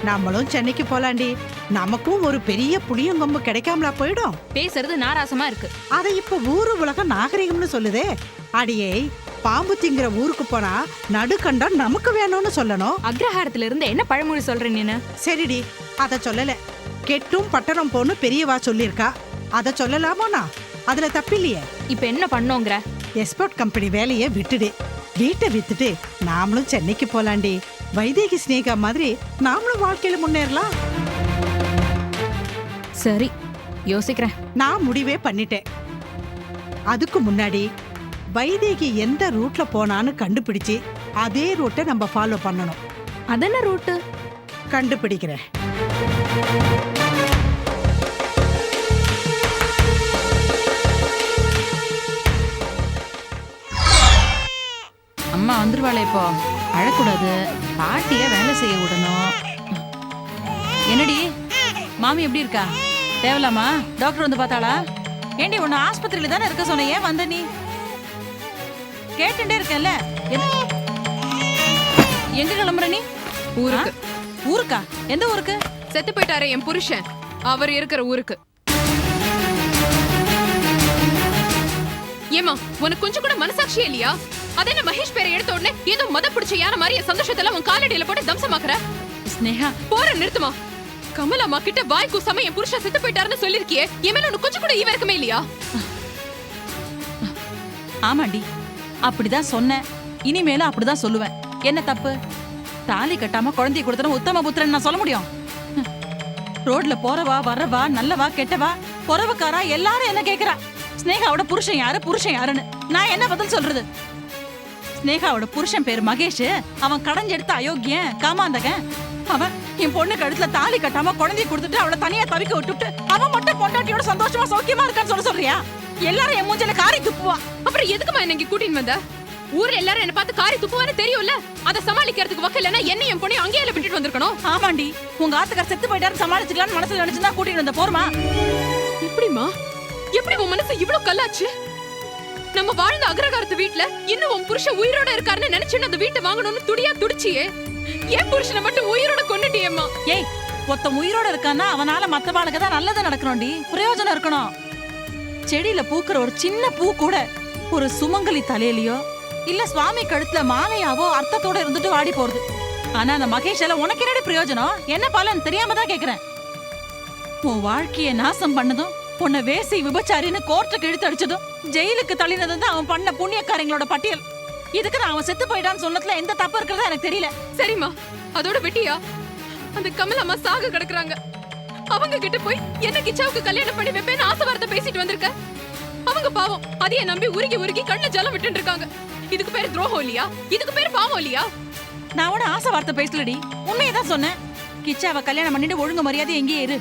நம்மளும் சென்னைக்கு போலாண்டி. நமக்கும் ஒரு பெரிய புளியங்கொம்பு கிடைக்காமலா போயிடும்? பேசுறது நாராசமா இருக்கு. அதை இப்ப ஊரு உலக நாகரிகம்னு சொல்லுதே. அடியே, பாம்பு திங்கிற ஊருக்கு போனா நடுக்கண்டம் நமக்கு வேணும்னு சொல்லணும். அக்ரஹாரத்துல இருந்து என்ன பழமொழி சொல்ற நீனு? சரிடி, அத சொல்லல. கெட்டும் பட்டணம் போன்னு பெரியவா சொல்லிருக்கா. அத சொல்லலாமோனா? அதுல தப்பில்லையே. இப்ப என்ன பண்ணோங்கிற? எக்ஸ்போர்ட் கம்பெனி வேலையை விட்டுடு. வீட்டை வித்துட்டு நாமளும் சென்னைக்கு போலாண்டி. வைதேகி ஸ்னேகா மாதிரி நாமளும் வாழ்க்கையில முன்னேறலாம். சரி, யோசிக்கிறேன். நான் முடிவே பண்ணிட்டேன். அதுக்கு முன்னாடி வைதேகி எந்த ரூட்ல போனான்னு கண்டுபிடிச்சு அதே ரூட்டை நம்ம ஃபாலோ பண்ணணும். அதென்ன ரூட்டு? கண்டுபிடிக்கிறேன். அம்மா வந்துருவாளே இப்போ. அழக்கூடாது, பாட்டிய வேலை செய்ய விடணும். என்னடி மாமி எப்படி இருக்கா? தேவலாமா? டாக்டர் வந்து பார்த்தாளா? ஏண்டி உன்னை ஆஸ்பத்திரியில தானே இருக்க சொன்ன, ஏன் வந்த நீ? கேட்டுட்டே இருக்கல. எங்க கிளம்புற நீ? ஊருக்கு. ஊருக்கா? எந்த ஊருக்கு? செத்து போயிட்டாரே என் புருஷன், அவர் இருக்கிற ஊருக்கு. ஏமா, உனக்கு கொஞ்சம் கூட மனசாட்சியே இல்லையா? அதே மகேஷ் பேரை எடுத்த உடனே ஏதோ மத பிடிச்ச யானை மாதிரி சந்தோஷத்தெல்லாம் உன் காலடியில போட்டு தம்சமாக்குற. ஸ்னேகா, போற நிறுத்துமா. கமலாமா கிட்ட வாய் கூசாம என் புருஷன் செத்து போயிட்டாருன்னு சொல்லிருக்கியே, என் மேல உனக்கு கொஞ்சம் கூட ஈவ இருக்கமே இல்லையா? ஆமாண்டி, அப்படிதான் சொன்னேன். இனிமேலும் அப்படிதான் சொல்லுவேன். என்ன தப்பு? தாலி கட்டாம குழந்தைய கொடுத்தன உத்தம புத்திரன் நான் சொல்ல முடியும்? ரோட்ல போறவா வர்றவா நல்லவா கெட்டவா பொறவுக்காரா எல்லாரும் என்ன கேக்குறா, ஸ்னேகாவோட புருஷன் யாரு புருஷன் யாருன்னு. நான் என்ன பதில் சொல்றது? ஸ்னேகாவோட புருஷன் பேர் மகேஷ். அவன் கடைஞ்செடுத்த அயோக்கியன் காமாந்தகன். அவன் என் பொண்ணு கழுத்துல தாலி கட்டாம குழந்தைய கொடுத்துட்டு அவளை தனியா தவிக்க விட்டுட்டு அவன் மட்டும் பொண்டாட்டியோட சந்தோஷமா சௌக்கியமா இருக்கான்னு சொல்றியா? எல்லாரும் என் மூஞ்சில காரி துப்புவா. அப்புறம் எதுக்குமா என்ன இங்க கூட்டின்னு வந்த? ஊர்ல எல்லாரும் என்ன பார்த்து காரி துப்புவான்னு தெரியும்ல. அதை சமாளிக்கிறதுக்கு வக்க இல்லைன்னா என்ன என் பொண்ணை அங்கேயே விட்டுட்டு வந்திருக்கணும். ஆமாண்டி, உங்க ஆத்துக்கார் செத்து போயிட்டாரு சமாளிச்சுக்கலாம்னு மனசுல நினைச்சுதான் கூட்டிட்டு வந்த. போறமா? எப்படிமா? எப்படி உன் மனசு இவ்வளவு கல்லாச்சு? நம்ம வாழ்ந்த அக்ரகாரத்து வீட்ல இன்னும் உன் புருஷன் உயிரோட இருக்காருன்னு நினைச்சுன்னு அந்த வீட்டை வாங்கணும்னு துடியா துடிச்சியே. என் புருஷனை மட்டும் உயிரோட கொண்டுட்டியேம்மா. ஏய், ஒத்த உயிரோட இருக்கான்னா அவனால மத்தவாளுக்கு தான் நல்லது நடக்கணும்டி, பிரயோஜனம் இருக்கணும். செடியில பூக்குற ஒரு சின்ன பூ கூட ஒரு சுமங்கலி தலையிலயோ இல்ல சுவாமி கழுத்துல மாலையாவோ அர்த்தத்தோட இருந்துட்டு வாடி போறது. ஆனா அந்த மகேஷால உனக்கு என்னடி பிரயோஜனம்? என்ன பலன் தெரியாம தான் கேக்குறேன். உன் வாழ்க்கைய நாசம் பண்ணதும், உன்னை வேசி விபச்சாரின்னு கோர்ட்டுக்கு இழுத்து அடிச்சதும், ஜெயிலுக்கு தள்ளினதும் தான் அவன் பண்ண புண்ணியக்காரங்களோட பட்டியல். இதுக்கு நான் அவன் செத்து போயிட்டான்னு சொன்னதுல எந்த தப்பு இருக்கிறதா எனக்கு தெரியல. சரிம்மா, அதோட வெட்டியா அந்த கமலம்மா சாக கிடக்குறாங்க. அவங்க கிட்ட போய் என்ன கிச்சாவுக்கு கல்யாணம் பண்ணி வைப்பேன்னு ஆசை வார்த்தை பேசிட்டு வந்திருக்க. அவங்க பாவம் அதைய நம்பி உருகி உருகி கண்ணுல ஜலம் விட்டு இருக்காங்க. இதுக்கு பேரு துரோகம் இல்லையா? இதுக்கு பேரு பாவம் இல்லையா? நான் உன ஆசை வார்த்தை பேசலடி, உண்மையதான் சொன்னேன். கிச்சாவை கல்யாணம் பண்ணிட்டு ஒழுங்கு மரியாதை எங்கேயே இரு.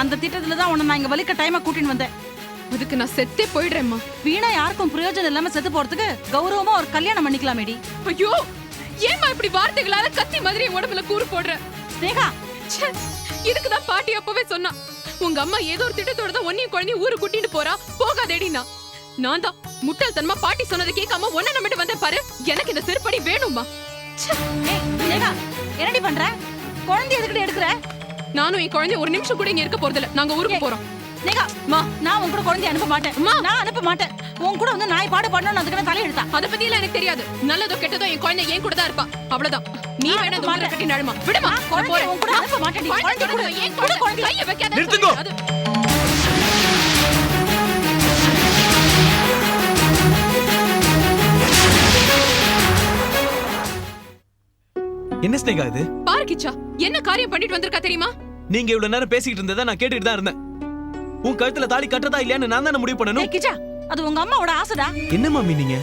அந்த திட்டத்துலதான் உன்னை நான் இங்க வலிக்க டைமா கூட்டின்னு வந்தேன். அதுக்கு நான் செத்தே போயிடுறேம்மா. வீணா யாருக்கும் பிரயோஜனம் இல்லாம செத்து போறதுக்கு கௌரவமா ஒரு கல்யாணம் பண்ணிக்கலாமேடி. ஐயோ, ஏமா இப்படி வார்த்தைகளால கத்தி மாதிரி என் உடம்புல கூறு போடுற? ஸ்னேகா, இதுக்குதான் பாட்டி அப்பவே சொன்னா, உங்க அம்மா ஏதோ ஒரு திட்டத்தோட தான் ஒன்னையும் குழந்தையும் ஊரு கூட்டிட்டு போறா, போகாதேடினா. நான் தான் முட்டாள்தனமா பாட்டி சொன்னதை கேட்காம ஒன்ன நம்பிட்டு வந்தேன் பாரு. எனக்கு இந்த செருப்படி வேணும்மா. என்னடி பண்ற? குழந்தை எதுக்கிட்ட எடுக்கிற? நானும் என் குழந்தை ஒரு நிமிஷம் கூட இங்க இருக்க போறதில்ல. நாங்க ஊருக்கு போறோம். நான் உன் கூட குழந்தைய அனுப்ப மாட்டேன். நான் அனுப்ப மாட்டேன். உன் கூட வந்து நாய் பாடு பண்ணணும் அதுக்கு தலை எடுத்தா. அத பத்தி எல்லாம் எனக்கு தெரியாது. நல்லதோ கெட்டதோ என் குழந்தை என் கூட தான் இருப்பா. அவ்வளவுதான். நீ வேணா தூர கட்டி நடுமா. விடுமா. குழந்தை உன் கூட அனுப்ப மாட்டேன். குழந்தை கூட என் கூட கைய வைக்காத. நிறுத்துங்க. என்ன ஸ்னேகா இது? பாரு கிச்சா, என்ன காரியம் பண்ணிட்டு வந்திருக்கா தெரியுமா? நீங்க இவ்வளவு நேரம் பேசிக்கிட்டு இருந்ததை நான் கேட்டுட்டு தான் இருந்தேன். உன் கழுத்துல தாலி கட்டதா இல்லையான்னு நான் தானே முடிவு பண்ணணும். கிச்சா, அது உங்க அம்மாவோட ஆசைடா. என்ன மாமி நீங்க?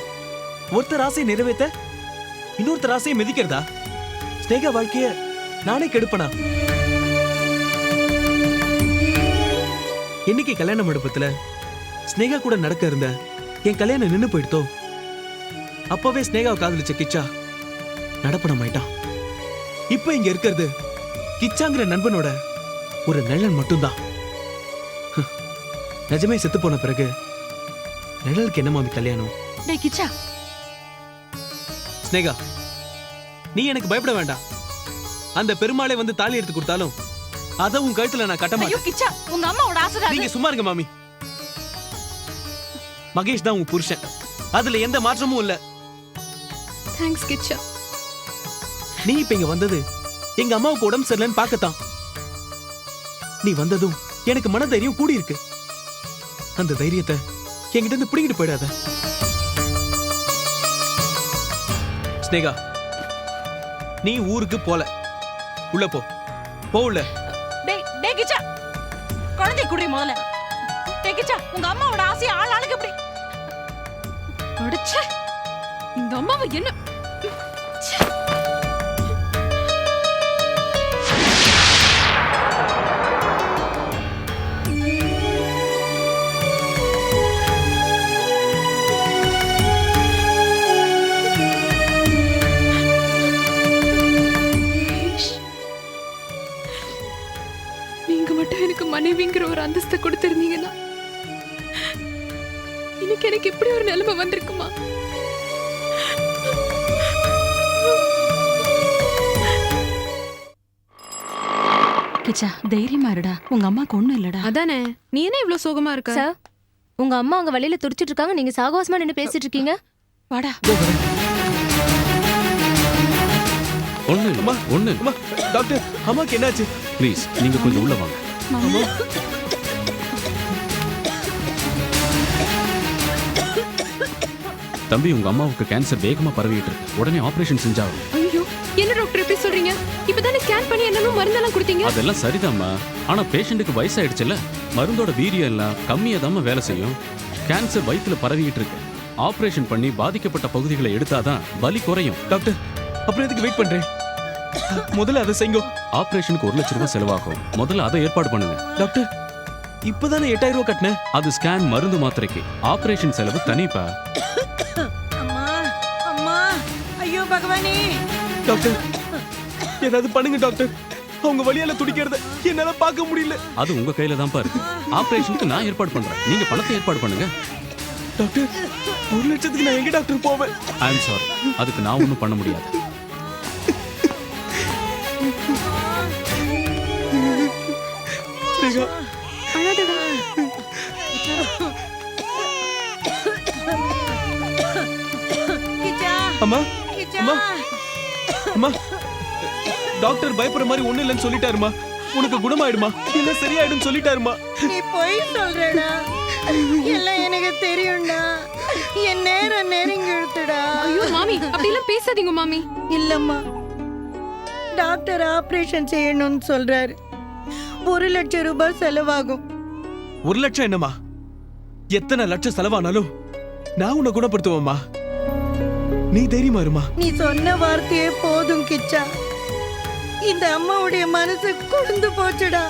ஒருத்தர் ஆசையை நிறைவேத்த இன்னொருத்தர் ஆசையை மிதிக்கிறதா? ஸ்னேகா வாழ்க்கைய நானே கெடுப்பனா? என்னைக்கு கல்யாண மண்டபத்துல ஸ்னேகா கூட நடக்க இருந்த என் கல்யாணம் நின்னு போயிடுத்தோ, அப்பவே ஸ்னேகாவை காதலிச்ச கிச்சா நடப்பணம் ஆயிட்டான். இப்ப இங்க இருக்கிறது கிச்சாங்கிற நண்பனோட ஒரு நிழல் மட்டும்தான். நிஜமே செத்து போன பிறகு நிழலுக்கு என்ன மாமி கல்யாணம்? டேய் கிச்சா, ஸ்னேகா நீ எனக்கு பயப்பட வேண்டாம். அந்த பெருமாளை வந்து தாலி எடுத்து கொடுத்தாலும் அத உன் கழுத்துல நான் கட்ட மாட்டேன். ஐயோ கிச்சா, உங்க அம்மாவோட ஆசைடா. நீங்க சும்மா இருங்க மாமி. மகேஷ் தான் உன் புருஷன், அதுல எந்த மாற்றமும் இல்ல. தேங்க்ஸ் கிச்சா. நீ இப்ப இங்க வந்தது எங்க அம்மாவுக்கு உடம்பு சரியில்லைன்னு பார்க்கத்தான். நீ வந்ததும் எனக்கு மன தைரியம் கூடி இருக்கு. அந்த தைரியத்தை என்கிட்ட இருந்து பிடிங்கிட்டு போயிடாத ஸ்னேகா. நீ ஊருக்கு போல, உள்ள போ. உள்ள. டேய் கிச்சா, குழந்தை குடி முதல்ல. டேய் கிச்சா, உங்க அம்மாவோட ஆசையை ஆள் ஆளுக்கு எப்படி? அடச்சே, இந்த அம்மாவை என்ன? எனக்கு மனைவிங்கிற ஒரு அந்தஸ்தை கொடுத்திருந்தீங்கன்னா இன்னைக்கு எனக்கு இப்படி ஒரு நிலைமை வந்திருக்குமா? கிச்சா, தைரியமா இருடா. உங்க அம்மாக்கு ஒண்ணும் இல்லடா. அதானே, நீ என்ன இவ்ளோ சோகமா இருக்க? சார், உங்க அம்மா அங்க வழியில துடிச்சிட்டு இருக்காங்க, நீங்க சாகவாசமா நின்னு பேசிட்டு இருக்கீங்க. வாடா. ஒண்ணு டாக்டர், அம்மாக்கு என்னாச்சு? ப்ளீஸ் நீங்க கொஞ்சம் உள்ள வாங்க. தம்பி உங்க அம்மாவுக்கு கேன்சர் வேகமா பரவிட்டு இருக்கு, உடனே ஆபரேஷன் செஞ்சாகும். ஐயோ என்ன டாக்டர் இப்படி சொல்றீங்க? இப்பதானே ஸ்கேன் பண்ணி என்னென்ன மருந்தெல்லாம் கொடுத்தீங்க. அதெல்லாம் சரிதாம்மா, ஆனா பேஷண்ட்டுக்கு வயசாயிடுச்சுல்ல, மருந்தோட வீரியம் எல்லாம் கம்மியா வேலை செய்யும். கேன்சர் வயித்துல பரவிட்டு இருக்கு. ஆபரேஷன் பண்ணி பாதிக்கப்பட்ட பகுதிகளை எடுத்தாதான் பலி குறையும். டாக்டர் அப்புறம் எதுக்கு வெயிட் பண்றேன்? முதல்ல அதை செய்யுங்க. ஆபரேஷனுக்கு 1 லட்சம் ரூபாய் செலவாகும், முதல்ல அதை ஏற்பாடு பண்ணுங்க. டாக்டர் இப்பதானே 8000 ரூபாய் கட்டினேன். அது ஸ்கேன் மருந்து மாத்திரைக்கு, ஆபரேஷன் செலவு தனிப்பா. அம்மா அம்மா ஐயோ பகவானே. டாக்டர் ஏதாவது பண்ணுங்க டாக்டர், அவங்க வலியால துடிக்கிறத என்னால பார்க்க முடியல. அது உங்க கையில தான் இருக்கு. ஆபரேஷனுக்கு நான் ஏற்பாடு பண்றேன், நீங்க பணத்தை ஏற்பாடு பண்ணுங்க. டாக்டர் 1 லட்சத்துக்கு நான் எங்க டாக்டர் போவேன்? ஐ அம் சாரி, அதுக்கு நான் ஒன்றும் பண்ண முடியாது. ஸ்னேகா அழாதடா. அம்மா அம்மா அம்மா டாக்டர் பயப்படுற மாதிரி ஒண்ணு இல்லைன்னு சொல்லிட்டாருமா. உனக்கு குணமாயிடுமா இல்ல சரியாயிடும் சொல்லிட்டாருமா. நீ போய் சொல்றடா, எல்லாம் எனக்கு தெரியும்டா. என் நேரம் நெருங்கி இழுத்துடா. ஐயோ மாமி அப்படிலாம் பேசாதீங்க மாமி. இல்லம்மா, டாக்டர் ஆபரேஷன் செய்யணும்னு சொல்றாரு. 1 லட்சம் ரூபாய் செலவாகும். 1 லட்சம் என்னம்மா, எத்தனை லட்சம் செலவானாலும் நான் உன்னை குணப்படுத்துவேம்மா. நீ தைரியமா இருமா. நீ சொன்ன வார்த்தையே போதும் கிச்சா. இந்த அம்மாவுடைய மனசு குளிர்ந்து போச்சுடா.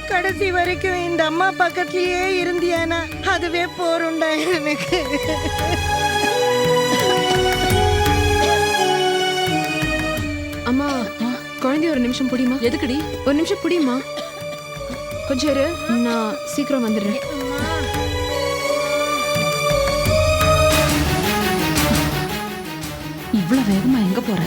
கடைசி வரைக்கும் இந்த அம்மா பக்கத்திலேயே இருந்தியானா அதுவே போரும்டா எனக்கு. அம்மா குழந்தைய ஒரு நிமிஷம் புடிமா. எதுக்குடி? ஒரு நிமிஷம் புடிமா. கொஞ்சம் இரு, நான் சீக்கிரம் வந்துடுறேன். இவ்வளவு வேகமா எங்க போற?